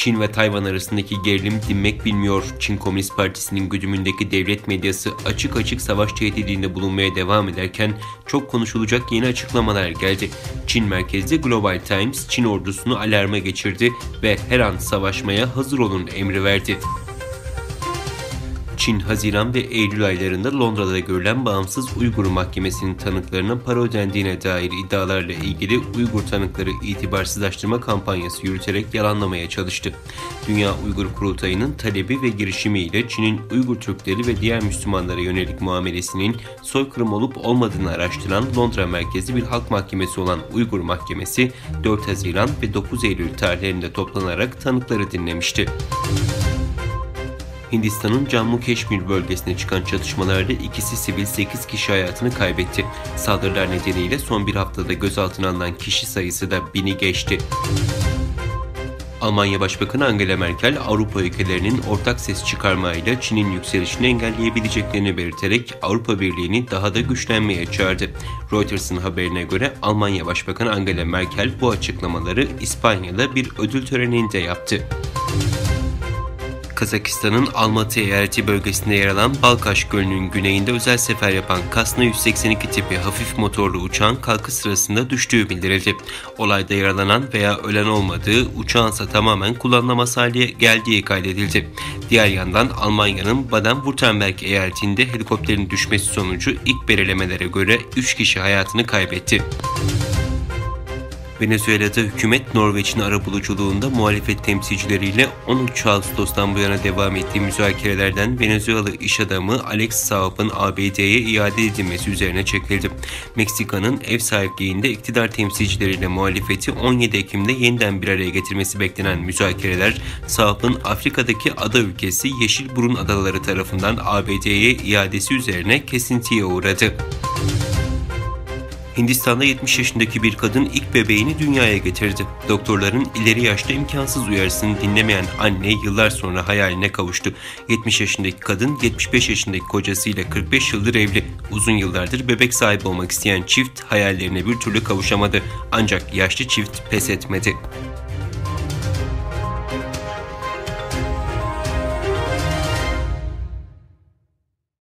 Çin ve Tayvan arasındaki gerilim dinmek bilmiyor. Çin Komünist Partisi'nin güdümündeki devlet medyası açık açık savaş tehdidinde bulunmaya devam ederken çok konuşulacak yeni açıklamalar geldi. Çin merkezli Global Times, Çin ordusunu alarma geçirdi ve her an savaşmaya hazır olun emri verdi. Çin, Haziran ve Eylül aylarında Londra'da görülen Bağımsız Uygur Mahkemesi'nin tanıklarına para ödendiğine dair iddialarla ilgili Uygur tanıkları itibarsızlaştırma kampanyası yürüterek yalanlamaya çalıştı. Dünya Uygur Kurultayı'nın talebi ve girişimiyle Çin'in Uygur Türkleri ve diğer Müslümanlara yönelik muamelesinin soykırım olup olmadığını araştıran Londra merkezli bir halk mahkemesi olan Uygur Mahkemesi, 4 Haziran ve 9 Eylül tarihlerinde toplanarak tanıkları dinlemişti. Hindistan'ın Cammu-Keşmir bölgesine çıkan çatışmalarda ikisi sivil 8 kişi hayatını kaybetti. Saldırılar nedeniyle son bir haftada gözaltına alınan kişi sayısı da 1000'i geçti. Almanya Başbakanı Angela Merkel, Avrupa ülkelerinin ortak ses çıkarmayla Çin'in yükselişini engelleyebileceklerini belirterek Avrupa Birliği'ni daha da güçlenmeye çağırdı. Reuters'ın haberine göre Almanya Başbakanı Angela Merkel bu açıklamaları İspanya'da bir ödül töreninde yaptı. Kazakistan'ın Almatı eyaleti bölgesinde yer alan Balkaş Gölü'nün güneyinde özel sefer yapan Kasna 182 tipi hafif motorlu uçağın kalkış sırasında düştüğü bildirildi. Olayda yaralanan veya ölen olmadığı, uçağınsa tamamen kullanılamaz hale geldiği kaydedildi. Diğer yandan Almanya'nın Baden-Württemberg eyaletinde helikopterin düşmesi sonucu ilk belirlemelere göre 3 kişi hayatını kaybetti. Venezuela'da hükümet Norveç'in arabuluculuğunda muhalefet temsilcileriyle 13 Ağustos'tan bu yana devam ettiği müzakerelerden Venezuelalı iş adamı Alex Saab'ın ABD'ye iade edilmesi üzerine çekildi. Meksika'nın ev sahipliğinde iktidar temsilcileriyle muhalefeti 17 Ekim'de yeniden bir araya getirmesi beklenen müzakereler, Saab'ın Afrika'daki ada ülkesi Yeşilburun Adaları tarafından ABD'ye iadesi üzerine kesintiye uğradı. Hindistan'da 70 yaşındaki bir kadın ilk bebeğini dünyaya getirdi. Doktorların ileri yaşta imkansız uyarısını dinlemeyen anne yıllar sonra hayaline kavuştu. 70 yaşındaki kadın 75 yaşındaki kocasıyla 45 yıldır evli. Uzun yıllardır bebek sahibi olmak isteyen çift hayallerine bir türlü kavuşamadı. Ancak yaşlı çift pes etmedi.